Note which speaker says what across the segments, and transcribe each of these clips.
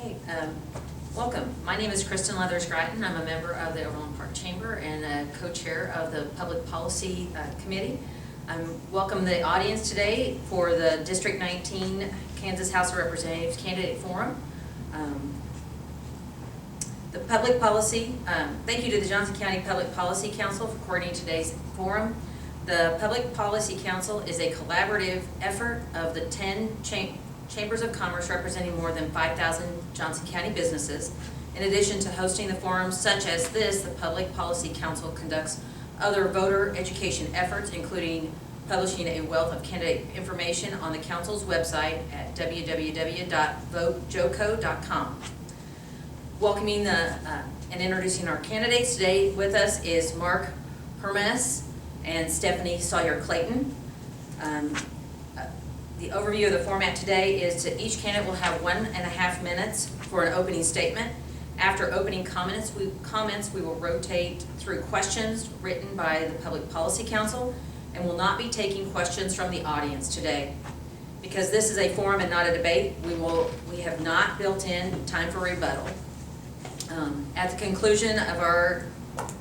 Speaker 1: Okay, welcome. My name is Kristen Leathers-Gratton. I'm a member of the Overland Park Chamber and a co-chair of the Public Policy Committee. Welcome the audience today for the District 19 Kansas House of Representatives Candidate Forum. The Public Policy, thank you to the Johnson County Public Policy Council for coordinating today's forum. The Public Policy Council is a collaborative effort of the 10 Chambers of Commerce representing more than 5,000 Johnson County businesses. In addition to hosting the forums such as this, the Public Policy Council conducts other voter education efforts, including publishing a wealth of candidate information on the Council's website at www.votejoco.com. Welcoming and introducing our candidates today with us is Mark Hermes and Stephanie Sawyer Clayton. The overview of the format today is that each candidate will have 1.5 minutes for an opening statement. After opening comments, we will rotate through questions written by the Public Policy Council and will not be taking questions from the audience today. Because this is a forum and not a debate, we have not built in time for rebuttal. At the conclusion of our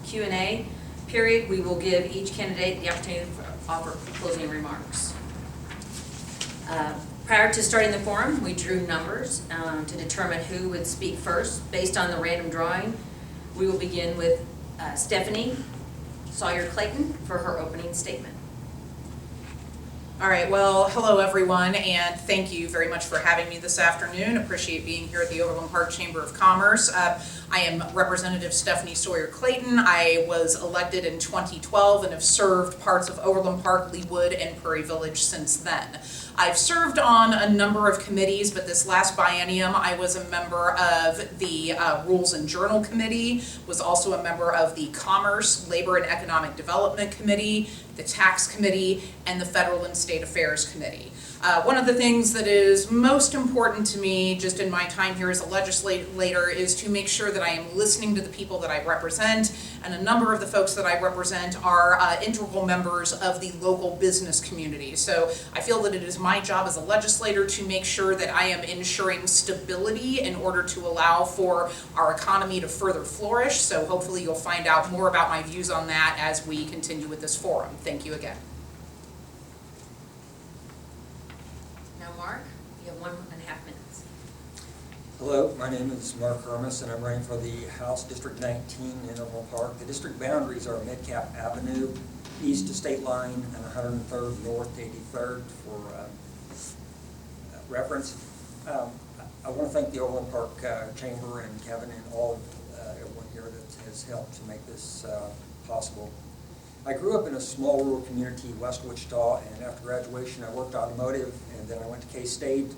Speaker 1: Q&A period, we will give each candidate the opportunity to offer closing remarks. Prior to starting the forum, we drew numbers to determine who would speak first. Based on the random drawing, we will begin with Stephanie Sawyer Clayton for her opening statement.
Speaker 2: All right, well, hello everyone, and thank you very much for having me this afternoon. Appreciate being here at the Overland Park Chamber of Commerce. I am Representative Stephanie Sawyer Clayton. I was elected in 2012 and have served parts of Overland Park, Leawood, and Prairie Village since then. I've served on a number of committees, but this last biennium I was a member of the Rules and Journal Committee, was also a member of the Commerce, Labor and Economic Development Committee, the Tax Committee, and the Federal and State Affairs Committee. One of the things that is most important to me just in my time here as a legislator is to make sure that I am listening to the people that I represent, and a number of the folks that I represent are integral members of the local business community. So I feel that it is my job as a legislator to make sure that I am ensuring stability in order to allow for our economy to further flourish. So hopefully you'll find out more about my views on that as we continue with this forum. Thank you again.
Speaker 1: Now, Mark, you have 1.5 minutes.
Speaker 3: Hello, my name is Mark Hermes, and I'm running for the House District 19 in Overland Park. The district boundaries are Midcap Avenue, east to State Line, and 103rd north to 83rd for reference. I want to thank the Overland Park Chamber and Kevin and all of everyone here that has helped to make this possible. I grew up in a small rural community, West Wichita, and after graduation I worked automotive, and then I went to K-State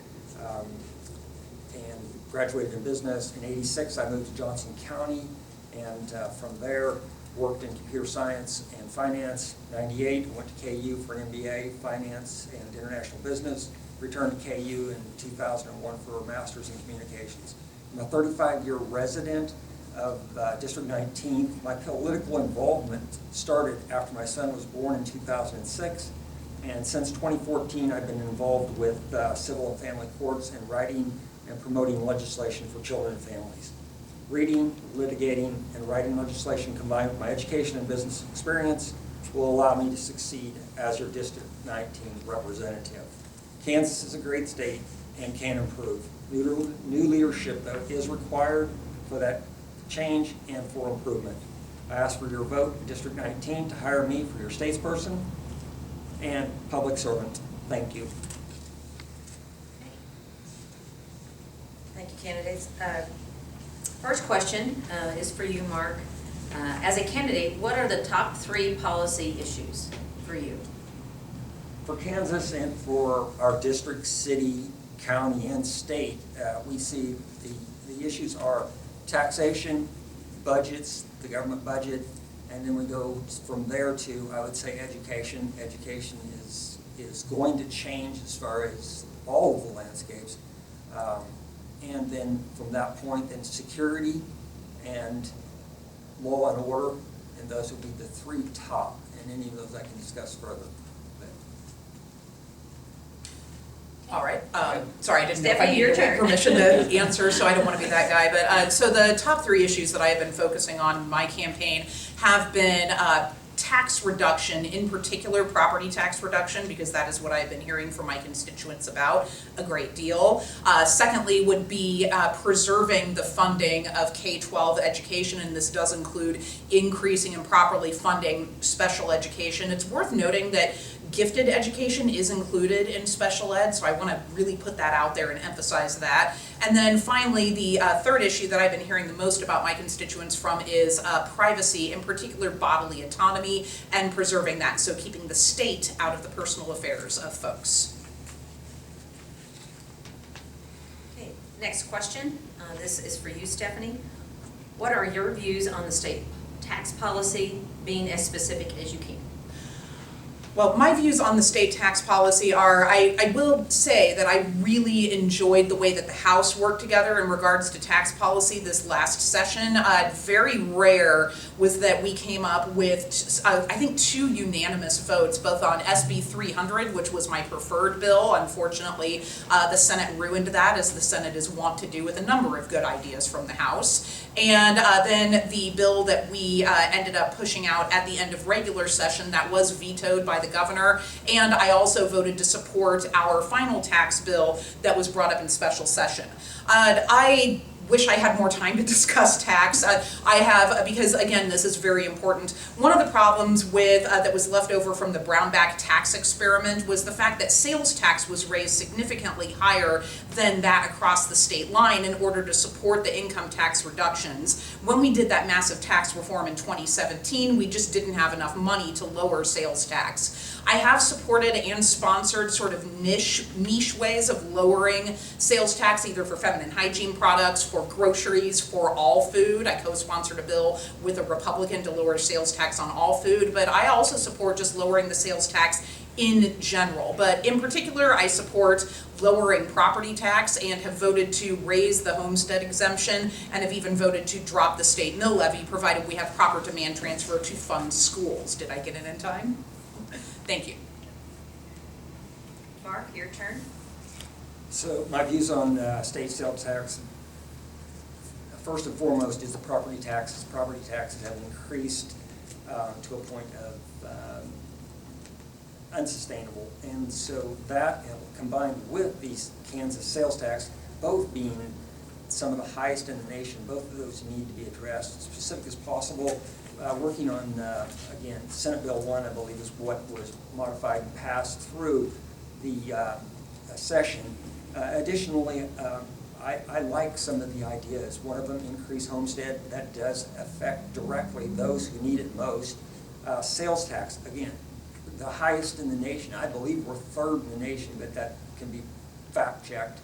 Speaker 3: and graduated in business. In '86 I moved to Johnson County, and from there worked in computer science and finance. '98 I went to KU for an MBA, finance and international business. Returned to KU in 2001 for a master's in communications. I'm a 35-year resident of District 19. My political involvement started after my son was born in 2006, and since 2014 I've been involved with civil and family courts and writing and promoting legislation for children and families. Reading, litigating, and writing legislation combined with my education and business experience will allow me to succeed as your District 19 representative. Kansas is a great state and can improve. New leadership, though, is required for that change and for improvement. I ask for your vote in District 19 to hire me for your statesperson and public servant. Thank you.
Speaker 1: Okay. Thank you, candidates. First question is for you, Mark. As a candidate, what are the top 3 policy issues for you?
Speaker 3: For Kansas and for our district, city, county, and state, we see the issues are taxation, budgets, the government budget, and then we go from there to, I would say, education. Education is going to change as far as all of the landscapes. And then from that point, then security and law and order, and those will be the 3 top, and any of those I can discuss further.
Speaker 2: All right, sorry, I didn't know if I
Speaker 1: Stephanie, your
Speaker 2: needed
Speaker 1: turn.
Speaker 2: permission to answer, so I don't want to be that guy. But, so the top 3 issues that I have been focusing on in my campaign have been tax reduction, in particular property tax reduction, because that is what I've been hearing from my constituents about a great deal. Secondly would be preserving the funding of K-12 education, and this does include increasing and properly funding special education. It's worth noting that gifted education is included in special ed, so I want to really put that out there and emphasize that. And then finally, the third issue that I've been hearing the most about my constituents from is privacy, in particular bodily autonomy, and preserving that, so keeping the state out of the personal affairs of folks.
Speaker 1: Okay, next question. This is for you, Stephanie. What are your views on the state tax policy, being as specific as you can?
Speaker 2: Well, my views on the state tax policy are, I will say that I really enjoyed the way that the House worked together in regards to tax policy this last session. Very rare was that we came up with, I think, 2 unanimous votes, both on SB 300, which was my preferred bill. Unfortunately, the Senate ruined that, as the Senate is wont to do with a number of good ideas from the House. And then the bill that we ended up pushing out at the end of regular session that was vetoed by the governor, and I also voted to support our final tax bill that was brought up in special session. I wish I had more time to discuss tax. I have, because again, this is very important. One of the problems with that was left over from the Brownback tax experiment was the fact that sales tax was raised significantly higher than that across the state line in order to support the income tax reductions. When we did that massive tax reform in 2017, we just didn't have enough money to lower sales tax. I have supported and sponsored sort of niche ways of lowering sales tax, either for feminine hygiene products, for groceries, for all food. I co-sponsored a bill with a Republican to lower sales tax on all food, but I also support just lowering the sales tax in general. But in particular, I support lowering property tax and have voted to raise the homestead exemption, and have even voted to drop the state mill levy, provided we have proper demand transfer to fund schools. Did I get it in time? Thank you.
Speaker 1: Mark, your turn.
Speaker 3: So my views on state sales tax, first and foremost, is the property taxes. Property taxes have increased to a point of unsustainable, and so that, combined with the Kansas sales tax, both being some of the highest in the nation, both of those need to be addressed as specific as possible. Working on, again, Senate Bill 1, I believe, is what was modified and passed through the session. Additionally, I like some of the ideas. One of them, increase homestead. That does affect directly those who need it most. Sales tax, again, the highest in the nation. I believe we're 3rd in the nation, but that can be fact-checked.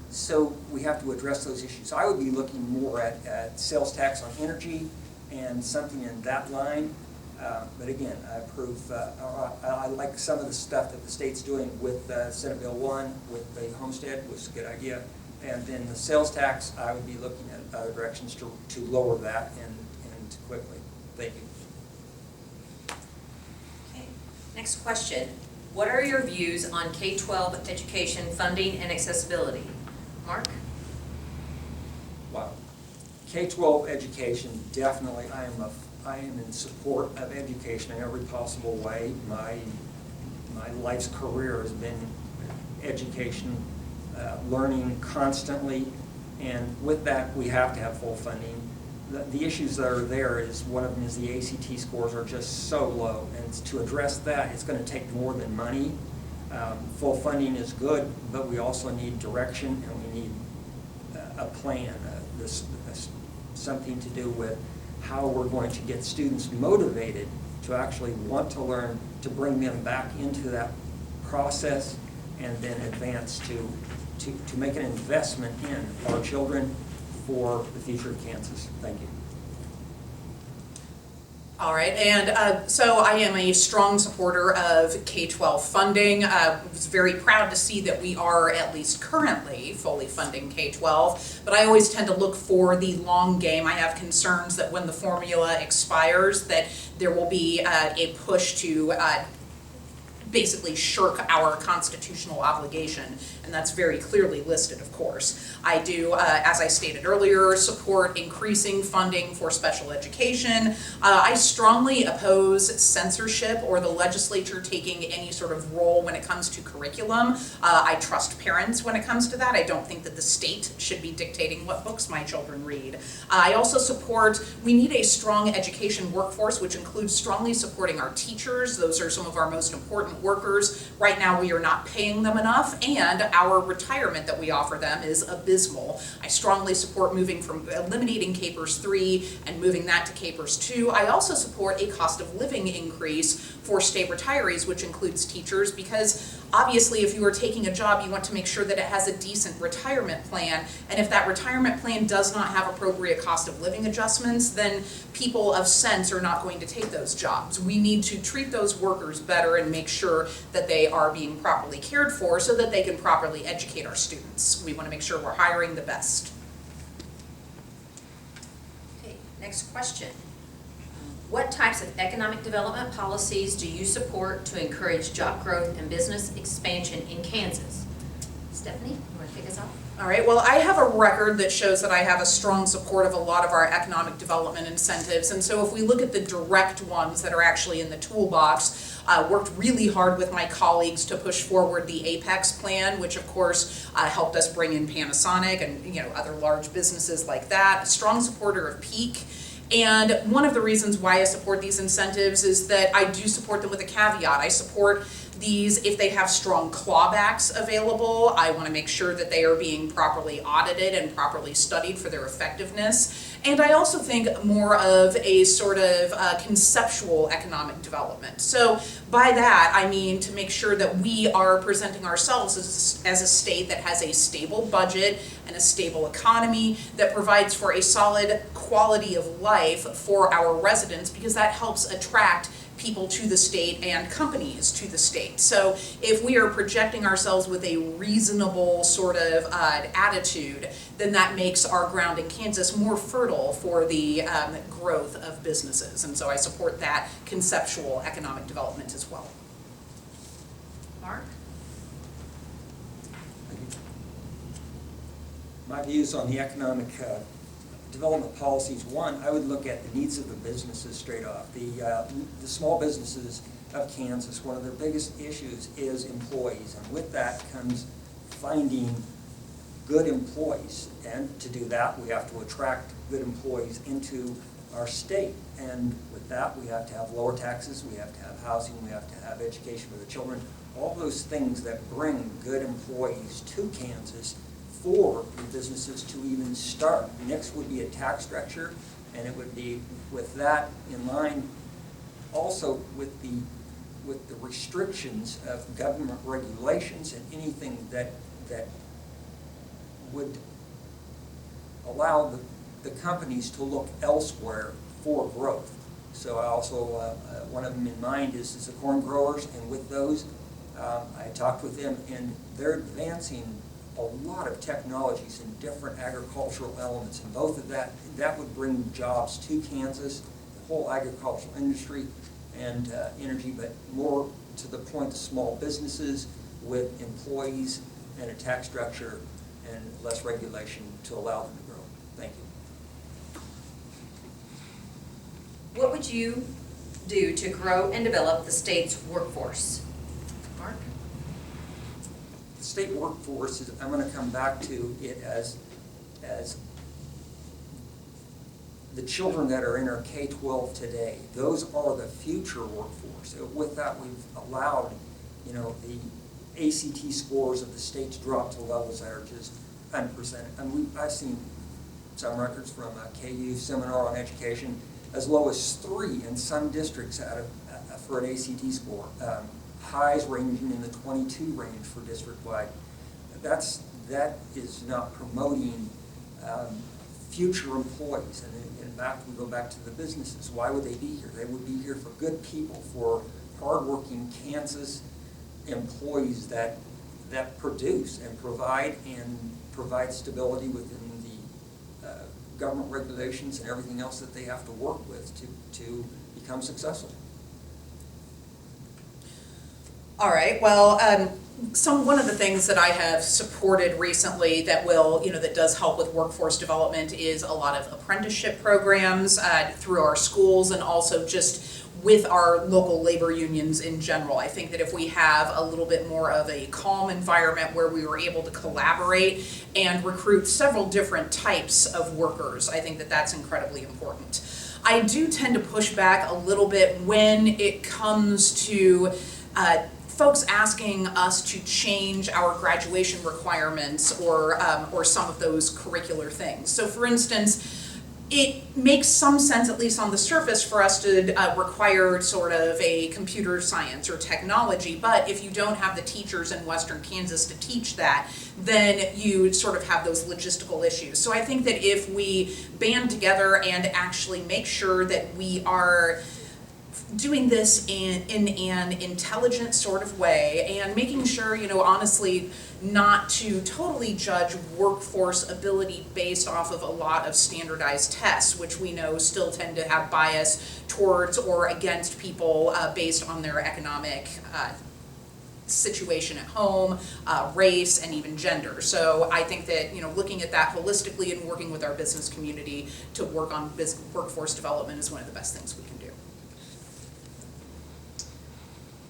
Speaker 3: So we have to address those issues. I would be looking more at sales tax on energy and something in that line. But again, I approve, I like some of the stuff that the state's doing with Senate Bill 1, with the homestead, was a good idea. And then the sales tax, I would be looking at other directions to lower that and quickly. Thank you.
Speaker 1: Okay, next question. What are your views on K-12 education funding and accessibility? Mark?
Speaker 3: Wow. K-12 education, definitely, I am in support of education in every possible way. My life's career has been education, learning constantly, and with that, we have to have full funding. The issues that are there is, one of them is the ACT scores are just so low, and to address that, it's going to take more than money. Full funding is good, but we also need direction, and we need a plan, something to do with how we're going to get students motivated to actually want to learn, to bring them back into that process, and then advance to make an investment in our children for the future of Kansas. Thank you.
Speaker 2: All right, and so I am a strong supporter of K-12 funding. I was very proud to see that we are at least currently fully funding K-12, but I always tend to look for the long game. I have concerns that when the formula expires, that there will be a push to basically shirk our constitutional obligation, and that's very clearly listed, of course. I do, as I stated earlier, support increasing funding for special education. I strongly oppose censorship or the legislature taking any sort of role when it comes to curriculum. I trust parents when it comes to that. I don't think that the state should be dictating what books my children read. I also support, we need a strong education workforce, which includes strongly supporting our teachers. Those are some of our most important workers. Right now we are not paying them enough, and our retirement that we offer them is abysmal. I strongly support eliminating Capers 3 and moving that to Capers 2. I also support a cost of living increase for state retirees, which includes teachers, because obviously if you are taking a job, you want to make sure that it has a decent retirement plan, and if that retirement plan does not have appropriate cost of living adjustments, then people of sense are not going to take those jobs. We need to treat those workers better and make sure that they are being properly cared for so that they can properly educate our students. We want to make sure we're hiring the best.
Speaker 1: Okay, next question. What types of economic development policies do you support to encourage job growth and business expansion in Kansas? Stephanie, you want to kick us off?
Speaker 2: All right, well, I have a record that shows that I have a strong support of a lot of our economic development incentives, and so if we look at the direct ones that are actually in the toolbox, worked really hard with my colleagues to push forward the Apex plan, which of course helped us bring in Panasonic and other large businesses like that. A strong supporter of Peak. And one of the reasons why I support these incentives is that I do support them with a caveat. I support these if they have strong clawbacks available. I want to make sure that they are being properly audited and properly studied for their effectiveness. And I also think more of a sort of conceptual economic development. So by that, I mean to make sure that we are presenting ourselves as a state that has a stable budget and a stable economy that provides for a solid quality of life for our residents, because that helps attract people to the state and companies to the state. So if we are projecting ourselves with a reasonable sort of attitude, then that makes our ground in Kansas more fertile for the growth of businesses. And so I support that conceptual economic development as well.
Speaker 1: Mark?
Speaker 3: My views on the economic development policies: one, I would look at the needs of the businesses straight off. The small businesses of Kansas, one of their biggest issues is employees, and with that comes finding good employees. And to do that, we have to attract good employees into our state. And with that, we have to have lower taxes, we have to have housing, we have to have education for the children, all those things that bring good employees to Kansas for the businesses to even start. Next would be a tax structure, and it would be with that in line also with the restrictions of government regulations and anything that would allow the companies to look elsewhere for growth. So I also, one of them in mind is the corn growers, and with those, I talked with them, and they're advancing a lot of technologies and different agricultural elements, and both of that would bring jobs to Kansas, the whole agricultural industry and energy, but more to the point of small businesses with employees and a tax structure and less regulation to allow them to grow. Thank you.
Speaker 1: What would you do to grow and develop the state's workforce? Mark?
Speaker 3: The state workforce is, I'm going to come back to it as the children that are in our K-12 today. Those are the future workforce. With that, we've allowed, the ACT scores of the states drop to levels that are just unprecedented. And I've seen some records from a KU seminar on education as low as 3 in some districts for an ACT score. Highs ranging in the 22 range for district-wide. That is not promoting future employees. And we go back to the businesses. Why would they be here? They would be here for good people, for hardworking Kansas employees that produce and provide stability within the government regulations and everything else that they have to work with to become successful.
Speaker 2: All right, well, one of the things that I have supported recently that will, that does help with workforce development is a lot of apprenticeship programs through our schools and also just with our local labor unions in general. I think that if we have a little bit more of a calm environment where we were able to collaborate and recruit several different types of workers, I think that that's incredibly important. I do tend to push back a little bit when it comes to folks asking us to change our graduation requirements or some of those curricular things. So for instance, it makes some sense, at least on the surface, for us to require sort of a computer science or technology, but if you don't have the teachers in Western Kansas to teach that, then you sort of have those logistical issues. So I think that if we band together and actually make sure that we are doing this in an intelligent sort of way and making sure, honestly, not to totally judge workforce ability based off of a lot of standardized tests, which we know still tend to have bias towards or against people based on their economic situation at home, race, and even gender. So I think that, looking at that holistically and working with our business community to work on workforce development is one of the best things we can do.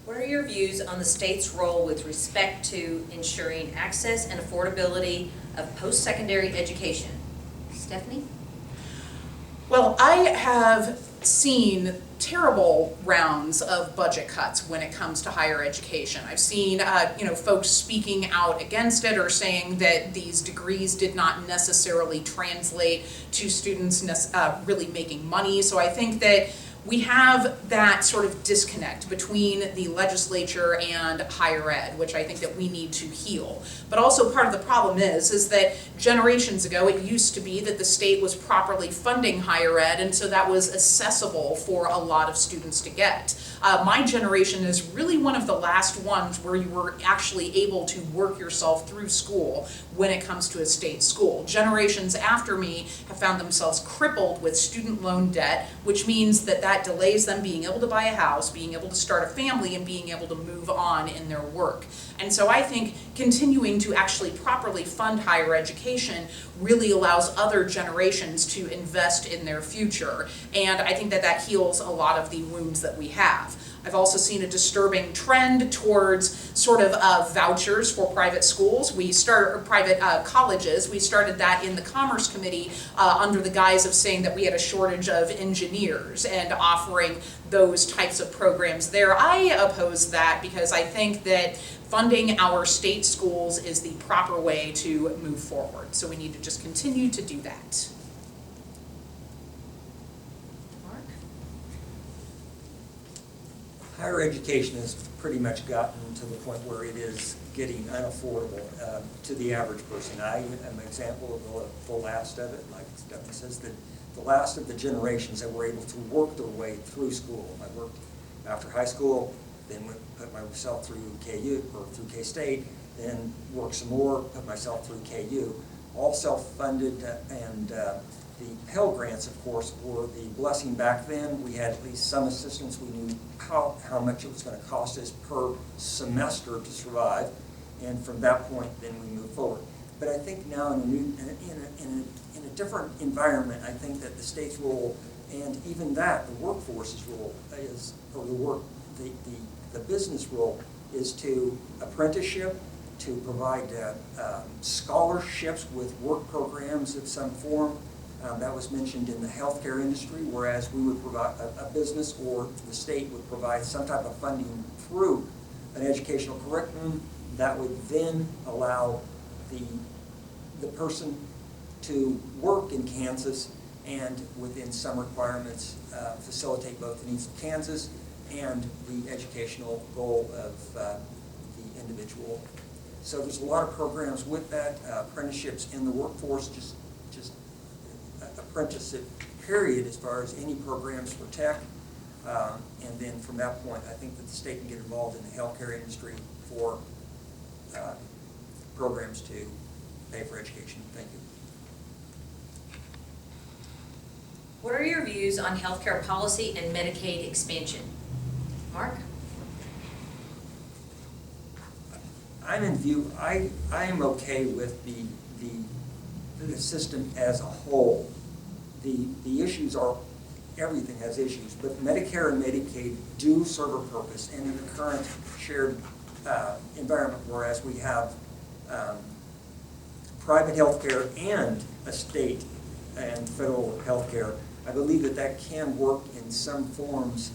Speaker 1: What are your views on the state's role with respect to ensuring access and affordability of post-secondary education? Stephanie?
Speaker 2: Well, I have seen terrible rounds of budget cuts when it comes to higher education. I've seen, folks speaking out against it or saying that these degrees did not necessarily translate to students really making money. So I think that we have that sort of disconnect between the legislature and higher ed, which I think that we need to heal. But also part of the problem is that generations ago it used to be that the state was properly funding higher ed, and so that was accessible for a lot of students to get. My generation is really one of the last ones where you were actually able to work yourself through school when it comes to a state school. Generations after me have found themselves crippled with student loan debt, which means that delays them being able to buy a house, being able to start a family, and being able to move on in their work. And so I think continuing to actually properly fund higher education really allows other generations to invest in their future. And I think that heals a lot of the wounds that we have. I've also seen a disturbing trend towards sort of vouchers for private schools. Private colleges. We started that in the Commerce Committee under the guise of saying that we had a shortage of engineers and offering those types of programs there. I oppose that because I think that funding our state schools is the proper way to move forward. So we need to just continue to do that.
Speaker 3: Higher education has pretty much gotten to the point where it is getting unaffordable to the average person. I am an example of the last of it, like Stephanie says, the last of the generations that were able to work their way through school. I worked after high school, then put myself through KU or through K-State, then worked some more, put myself through KU, all self-funded, and the Pell Grants, of course, were the blessing back then. We had at least some assistance. We knew how much it was going to cost us per semester to survive, and from that point, then we moved forward. But I think now in a different environment, I think that the state's role, and even that, the workforce's role is, or the business role, is to apprenticeship, to provide scholarships with work programs of some form. That was mentioned in the healthcare industry, whereas we would provide a business or the state would provide some type of funding through an educational curriculum that would then allow the person to work in Kansas and within some requirements facilitate both the needs of Kansas and the educational goal of the individual. So there's a lot of programs with that, apprenticeships in the workforce, just apprenticeship period as far as any programs for tech. And then from that point, I think that the state can get involved in the healthcare industry for programs to pay for education. Thank you.
Speaker 1: What are your views on healthcare policy and Medicaid expansion? Mark?
Speaker 3: I'm in view, I am okay with the system as a whole. The issues are, everything has issues, but Medicare and Medicaid do serve a purpose, and in the current shared environment, whereas we have private health care and a state and federal health care, I believe that can work in some forms.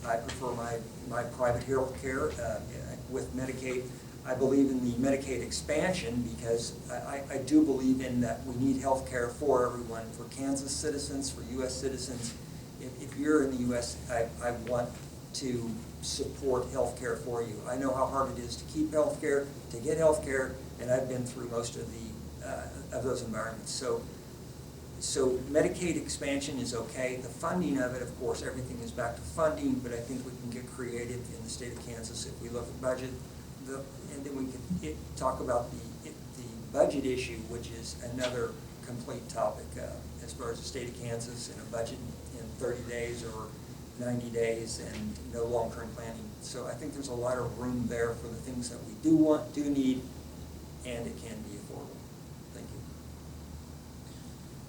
Speaker 3: I prefer my private health care with Medicaid. I believe in the Medicaid expansion because I do believe in that we need health care for everyone, for Kansas citizens, for U.S. citizens. If you're in the U.S., I want to support health care for you. I know how hard it is to keep health care, to get health care, and I've been through most of those environments. So Medicaid expansion is okay. The funding of it, of course, everything is back to funding, but I think we can get creative in the state of Kansas if we look at budget. And then we can talk about the budget issue, which is another complete topic as far as the state of Kansas and a budget in 30 days or 90 days and no long-term planning. So I think there's a lot of room there for the things that we do want, do need, and it can be affordable. Thank you.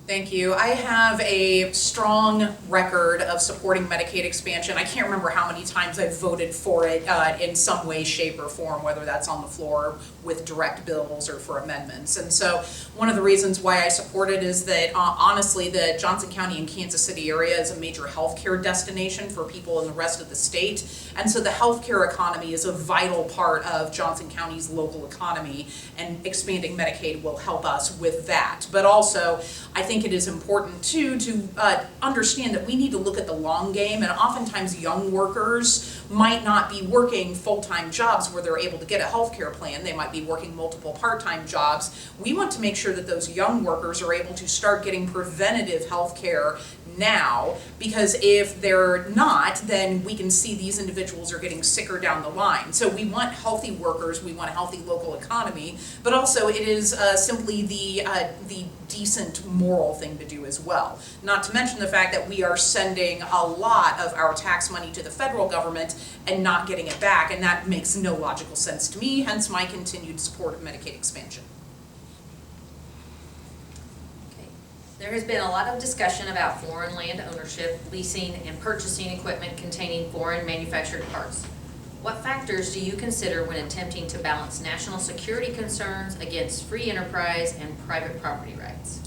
Speaker 2: Thank you. I have a strong record of supporting Medicaid expansion. I can't remember how many times I've voted for it in some way, shape, or form, whether that's on the floor with direct bills or for amendments. And so one of the reasons why I support it is that honestly, the Johnson County and Kansas City area is a major healthcare destination for people in the rest of the state. And so the healthcare economy is a vital part of Johnson County's local economy, and expanding Medicaid will help us with that. But also, I think it is important too to understand that we need to look at the long game, and oftentimes young workers might not be working full-time jobs where they're able to get a health care plan. They might be working multiple part-time jobs. We want to make sure that those young workers are able to start getting preventative health care now, because if they're not, then we can see these individuals are getting sicker down the line. So we want healthy workers, we want a healthy local economy, but also it is simply the decent moral thing to do as well. Not to mention the fact that we are sending a lot of our tax money to the federal government and not getting it back, and that makes no logical sense to me, hence my continued support of Medicaid expansion.
Speaker 1: There has been a lot of discussion about foreign land ownership, leasing, and purchasing equipment containing foreign manufactured parts. What factors do you consider when attempting to balance national security concerns against free enterprise and private property rights?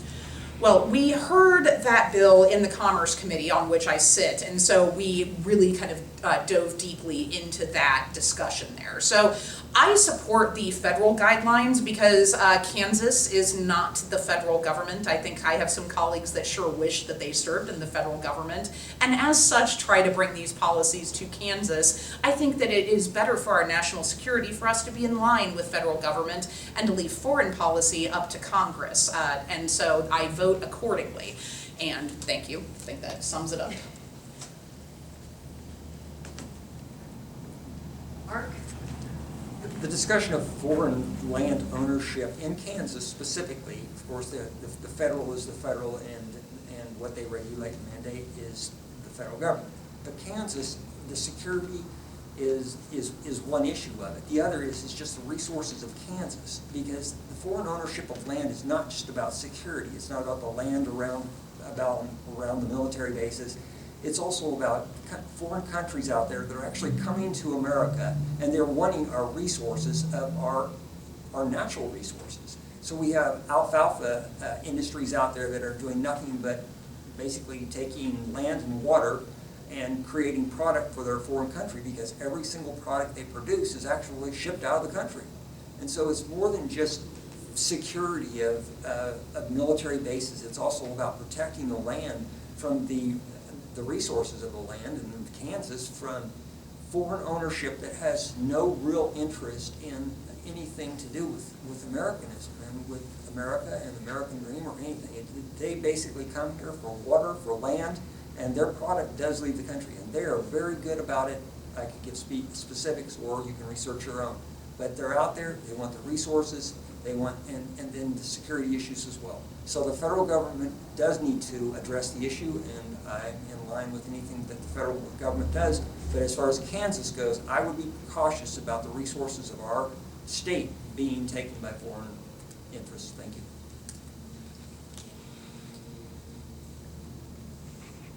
Speaker 2: Well, we heard that bill in the Commerce Committee on which I sit, and so we really kind of dove deeply into that discussion there. So I support the federal guidelines because Kansas is not the federal government. I think I have some colleagues that sure wish that they served in the federal government, and as such try to bring these policies to Kansas. I think that it is better for our national security for us to be in line with federal government and to leave foreign policy up to Congress, and so I vote accordingly. And thank you. I think that sums it up.
Speaker 1: Mark?
Speaker 3: The discussion of foreign land ownership in Kansas specifically, of course, the federal is the federal, and what they regulate and mandate is the federal government. But Kansas, the security is one issue of it. The other is just the resources of Kansas, because the foreign ownership of land is not just about security. It's not about the land around the military bases. It's also about foreign countries out there that are actually coming to America, and they're wanting our resources of our natural resources. So we have alfalfa industries out there that are doing nothing but basically taking land and water and creating product for their foreign country, because every single product they produce is actually shipped out of the country. And so it's more than just security of military bases. It's also about protecting the land from the resources of the land, and in Kansas from foreign ownership that has no real interest in anything to do with Americanism and with America and the American dream or anything. They basically come here for water, for land, and their product does leave the country, and they are very good about it. I could give specifics, or you can research your own. But they're out there, they want the resources, they want, and then the security issues as well. So the federal government does need to address the issue, and I'm in line with anything that the federal government does. But as far as Kansas goes, I would be cautious about the resources of our state being taken by foreign interests. Thank you.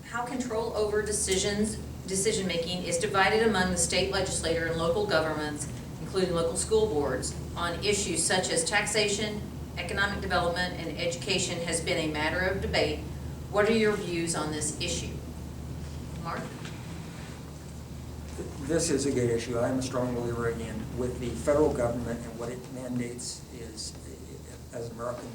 Speaker 1: How control over decision-making is divided among the state legislature and local governments, including local school boards, on issues such as taxation, economic development, and education has been a matter of debate. What are your views on this issue? Mark?
Speaker 3: This is a good issue. I'm a strong believer in with the federal government and what it mandates is, as an American,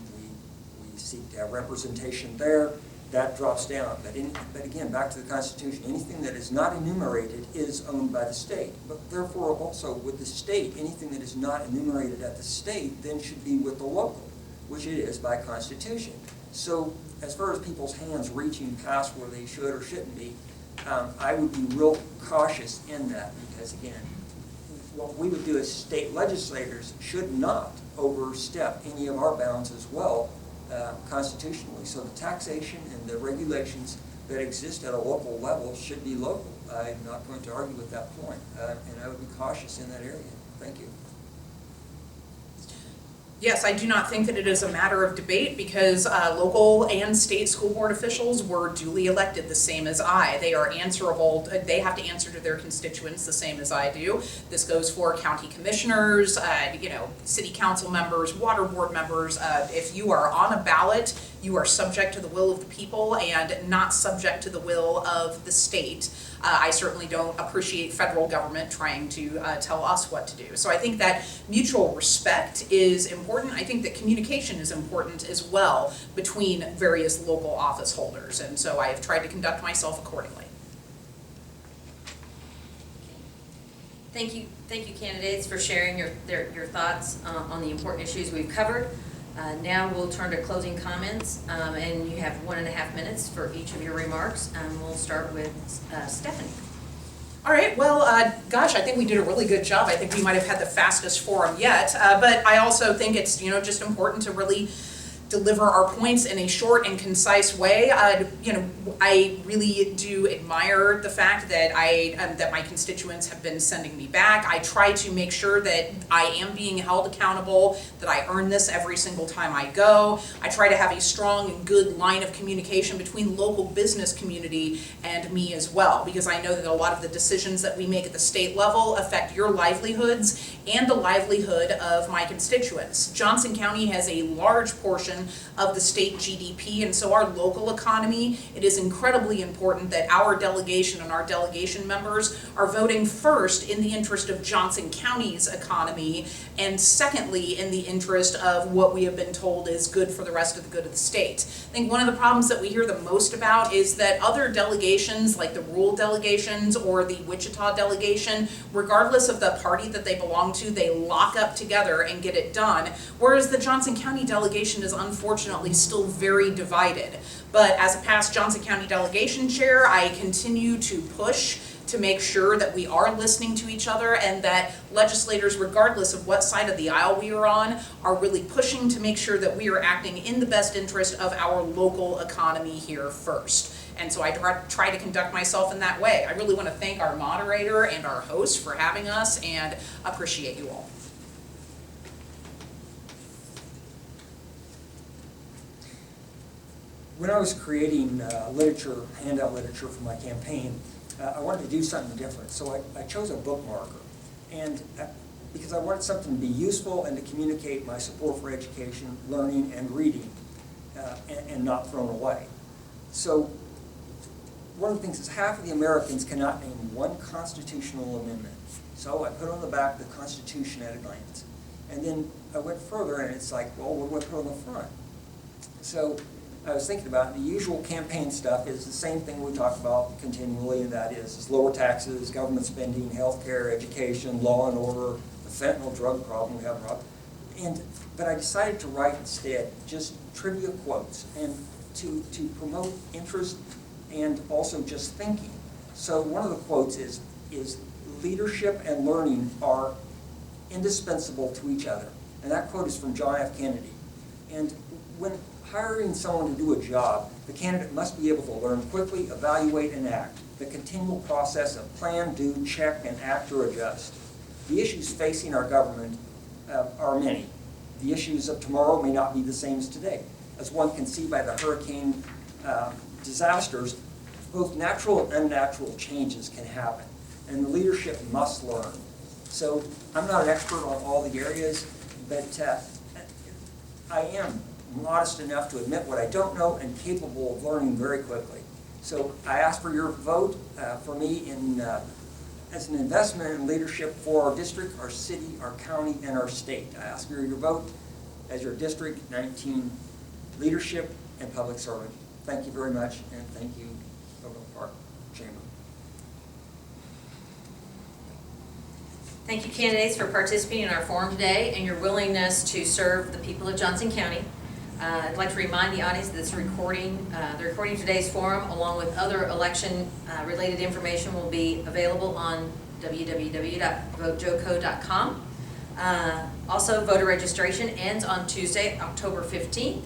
Speaker 3: we seek to have representation there. That drops down. But again, back to the Constitution, anything that is not enumerated is owned by the state. But therefore, also with the state, anything that is not enumerated at the state then should be with the local, which it is by Constitution. So as far as people's hands reaching past where they should or shouldn't be, I would be real cautious in that because, again, what we would do as state legislators should not overstep any of our bounds as well constitutionally. So the taxation and the regulations that exist at a local level should be local. I'm not going to argue with that point, and I would be cautious in that area. Thank you.
Speaker 2: Yes, I do not think that it is a matter of debate because local and state school board officials were duly elected the same as I. They are answerable, they have to answer to their constituents the same as I do. This goes for county commissioners, city council members, water board members. If you are on a ballot, you are subject to the will of the people and not subject to the will of the state. I certainly don't appreciate federal government trying to tell us what to do. So I think that mutual respect is important. I think that communication is important as well between various local office holders. And so I have tried to conduct myself accordingly.
Speaker 1: Thank you candidates for sharing your thoughts on the important issues we've covered. Now we'll turn to closing comments, and you have 1.5 minutes for each of your remarks. We'll start with Stephanie.
Speaker 2: All right, well, gosh, I think we did a really good job. I think we might have had the fastest forum yet, but I also think it's, just important to really deliver our points in a short and concise way. I really do admire the fact that that my constituents have been sending me back. I try to make sure that I am being held accountable, that I earn this every single time I go. I try to have a strong and good line of communication between local business community and me as well, because I know that a lot of the decisions that we make at the state level affect your livelihoods and the livelihood of my constituents. Johnson County has a large portion of the state GDP, and so our local economy, it is incredibly important that our delegation and our delegation members are voting first in the interest of Johnson County's economy, and secondly in the interest of what we have been told is good for the rest of the good of the state. I think one of the problems that we hear the most about is that other delegations, like the rural delegations or the Wichita delegation, regardless of the party that they belong to, they lock up together and get it done, whereas the Johnson County delegation is unfortunately still very divided. But as a past Johnson County delegation chair, I continue to push to make sure that we are listening to each other and that legislators, regardless of what side of the aisle we are on, are really pushing to make sure that we are acting in the best interest of our local economy here first. And so I try to conduct myself in that way. I really want to thank our moderator and our host for having us and appreciate you all.
Speaker 3: When I was creating handout literature for my campaign, I wanted to do something different. So I chose a bookmarker, and because I wanted something to be useful and to communicate my support for education, learning, and reading, and not thrown away. So one of the things is half of the Americans cannot name one constitutional amendment. So I put on the back the Constitution at a glance. And then I went further, and it's like, well, what do I put on the front? So I was thinking about the usual campaign stuff is the same thing we talk about continually, and that is lower taxes, government spending, healthcare, education, law and order, the fentanyl drug problem we have. But I decided to write instead just trivia quotes and to promote interest and also just thinking. So one of the quotes is leadership and learning are indispensable to each other. And that quote is from John F. Kennedy. And when hiring someone to do a job, the candidate must be able to learn quickly, evaluate, and act. The continual process of plan, do, check, and act or adjust. The issues facing our government are many. The issues of tomorrow may not be the same as today. As one can see by the hurricane disasters, both natural and unnatural changes can happen, and the leadership must learn. So I'm not an expert on all the areas, but I am modest enough to admit what I don't know and capable of learning very quickly. So I ask for your vote for me as an investment in leadership for our district, our city, our county, and our state. I ask for your vote as your District 19 leadership and public servant. Thank you very much, and thank you, Overland Park Chamber.
Speaker 1: Thank you, candidates, for participating in our forum today and your willingness to serve the people of Johnson County. I'd like to remind the audience that the recording of today's forum, along with other election-related information, will be available on www.votejoco.com. Also, voter registration ends on Tuesday, October 15th.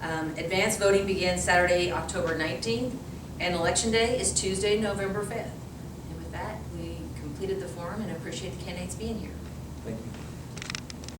Speaker 1: Advanced voting begins Saturday, October 19th, and Election Day is Tuesday, November 5th. And with that, we completed the forum and appreciate the candidates being here.
Speaker 3: Thank you.